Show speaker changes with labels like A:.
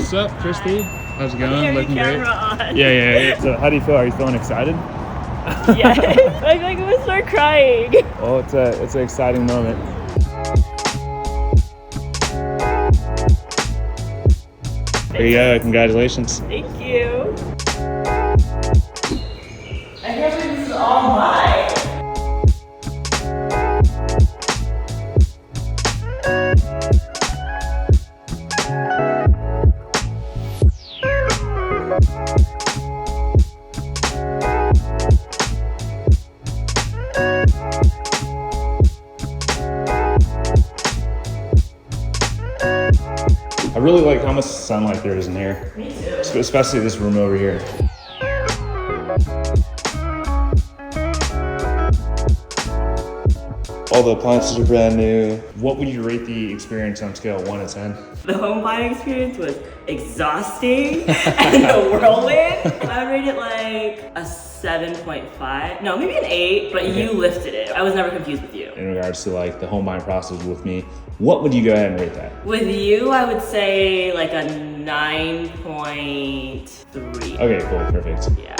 A: What's up, Christy? How's it going?
B: Looking great. On.
A: Yeah. So how do you feel? Are you feeling excited?
B: Yes. I'm gonna start crying.
A: Well, it's an exciting moment. There you go. Congratulations.
B: Thank you. I can't believe this is all mine.
A: I really like how much sunlight there is in here.
B: Me too.
A: Especially this room over here. All the appliances are brand new. What would you rate the experience on a scale of 1 to 10?
B: The home buying experience was exhausting and a whirlwind. I would rate it like a 7.5. No, maybe an 8, but
A: Okay.
B: You lifted it. I was never confused with you.
A: In regards to like the home buying process with me, what would you go ahead and rate that?
B: With you, I would say like a 9.3.
A: Okay, cool, perfect.
B: Yeah.